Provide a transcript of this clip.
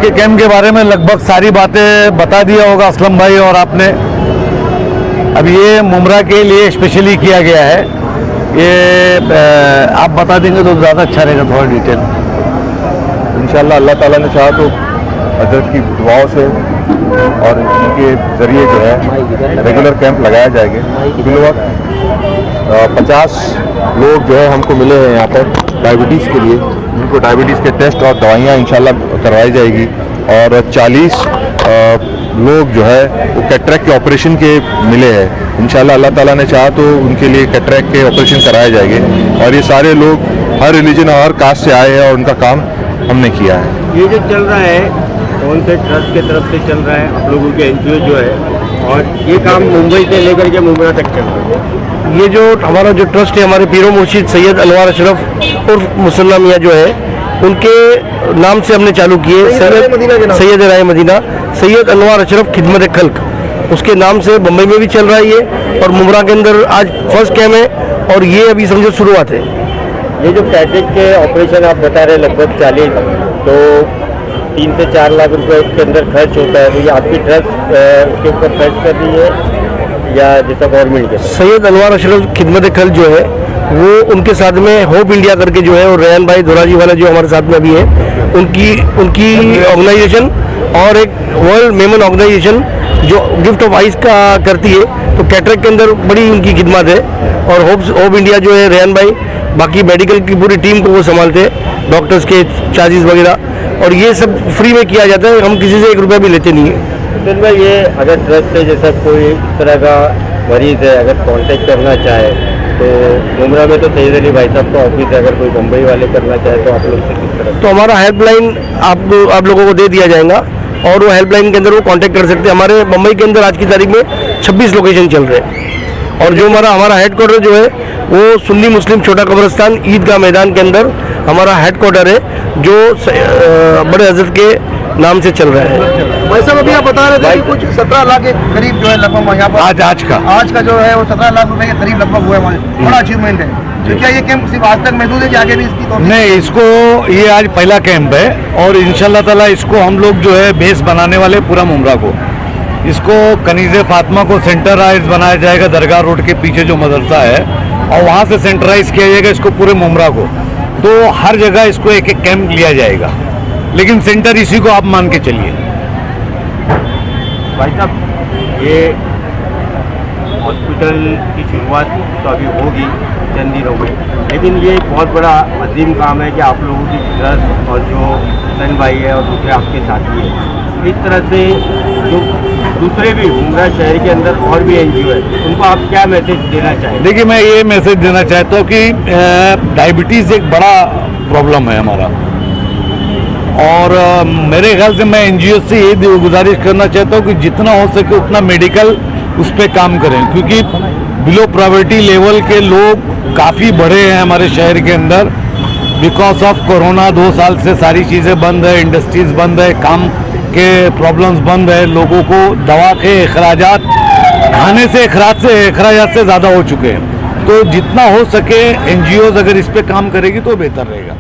के कैंप के बारे में लगभग सारी बातें बता दिया होगा असलम भाई और आपने। अब ये मुमरा के लिए स्पेशली किया गया है, ये आप बता देंगे तो ज़्यादा अच्छा रहेगा, थोड़ा डिटेल। इंशाल्लाह अल्लाह ताला ने चाहा तो हजरत की दुआओं से और इनके ज़रिए जो है रेगुलर कैंप लगाया जाएगा। फिलहाल 50 लोग जो है हमको मिले हैं यहाँ पर डायबिटीज़ के लिए, उनको डायबिटीज़ के टेस्ट और दवाइयाँ इंशाल्लाह करवाई जाएगी। और 40 लोग जो है वो कैटरेक्ट के ऑपरेशन के मिले हैं। इंशाल्लाह अल्लाह ताला ने चाहा तो उनके लिए कैटरेक्ट के ऑपरेशन कराए जाएंगे। और ये सारे लोग हर रिलीजन और हर कास्ट से आए हैं और उनका काम हमने किया है। ये जो चल रहा है कौन से ट्रस्ट के तरफ से चल रहा है, आप लोगों के एनजीओ जो है, और ये काम मुंबई से लेकर के मुमरा तक चल रहा है? ये जो हमारा जो ट्रस्ट है, हमारे पीरो मुर्शिद सैयद अनवार अशरफ उर्फ मुसल्ला मियाँ जो है, उनके नाम से हमने चालू किए। सैयद राय मदीना, सैयद अनवार अशरफ खिदमत खल्क, उसके नाम से बम्बई में भी चल रहा है ये, और मुमरा के अंदर आज फर्स्ट कैम्प है और ये अभी समझो शुरुआत है। ये जो कैटरेक्ट के ऑपरेशन आप बता रहे लगभग 40, तो 3 से 4 लाख रुपए इसके अंदर खर्च होता है, तो ये आपकी ट्रस्ट इसके ऊपर खर्च कर रही है या जैसा गवर्नमेंट के? सैयद अनवार अशरफ खिदमत खल्क जो है वो उनके साथ में होप इंडिया करके जो है, और रेहान भाई धोराजी वाला जो हमारे साथ में अभी है, उनकी ऑर्गेनाइजेशन और एक वर्ल्ड मेमन ऑर्गेनाइजेशन जो गिफ्ट ऑफ आइस का करती है, तो कैटरेक्ट के अंदर बड़ी उनकी खिदमत है। और होप इंडिया जो है रेहान भाई, बाकी मेडिकल की पूरी टीम को वो संभालते हैं, डॉक्टर्स के चार्जेस वगैरह, और ये सब फ्री में किया जाता है, हम किसी से 1 रुपया भी लेते नहीं है। तो भाई ये अगर ट्रस्ट से जैसा कोई इस तरह का मरीज है, अगर कांटेक्ट करना चाहे तो मुमरा में तो सैयद अली भाई साहब का ऑफिस है, अगर कोई मुंबई वाले करना चाहे तो आप लोग से किस तरह? तो हमारा हेल्पलाइन आप लोगों को दे दिया जाएगा और वो हेल्पलाइन के अंदर वो कांटेक्ट कर सकते हैं। हमारे मुंबई के अंदर आज की तारीख में 26 लोकेशन चल रहे हैं, और जो हमारा हेडक्वार्टर जो है वो सुन्नी मुस्लिम छोटा कब्रिस्तान ईदगाह मैदान के अंदर हमारा हेडक्वार्टर है, जो बड़े हजरत के नाम से चल रहा है। भाई साहब अभी आप बता रहे थे कि कुछ 17 लाख के करीब जो है लगभग यहाँ पर आज का जो है वो 17 लाख रुपए के करीब लगभग हुआ है, बड़ा अचीवमेंट है। तो क्या ये कैंप सिर्फ आज तक महदूद है कि आगे भी इसकी तो? नहीं, इसको ये आज पहला कैंप है और इंशाल्लाह ताला इसको हम लोग जो है बेस बनाने वाले पूरा मुमरा को, इसको कनीज़े फातिमा को सेंटराइज बनाया जाएगा, दरगाह रोड के पीछे जो मदरसा है, और वहाँ से सेंटराइज किया जाएगा इसको पूरे मुमरा को। तो हर जगह इसको एक एक कैंप लिया जाएगा, लेकिन सेंटर इसी को आप मान के चलिए। भाई साहब ये हॉस्पिटल की शुरुआत तो अभी होगी चंद दिनों में, लेकिन ये एक बहुत बड़ा अजीम काम है कि आप लोगों की ट्रस्ट और जो सन भाई है और दूसरे आपके साथी हैं, इस तरह से जो दूसरे भी मुमरा शहर के अंदर और भी एनजीओ है, उनको आप क्या मैसेज देना चाहेंगे? देखिए, मैं ये मैसेज देना चाहता हूँ कि डायबिटीज़ एक बड़ा प्रॉब्लम है हमारा, और मेरे ख्याल से मैं एनजीओ से ये गुजारिश करना चाहता हूँ कि जितना हो सके उतना मेडिकल उस पर काम करें, क्योंकि बिलो पॉवर्टी लेवल के लोग काफ़ी बढ़े हैं हमारे शहर के अंदर। बिकॉज ऑफ कोरोना 2 साल से सारी चीज़ें बंद है, इंडस्ट्रीज बंद है, काम के प्रॉब्लम्स बंद है, लोगों को दवा के अखराजात, खाने से अखराजात से ज़्यादा हो चुके हैं। तो जितना हो सके एनजीओज अगर इस पर काम करेगी तो बेहतर रहेगा।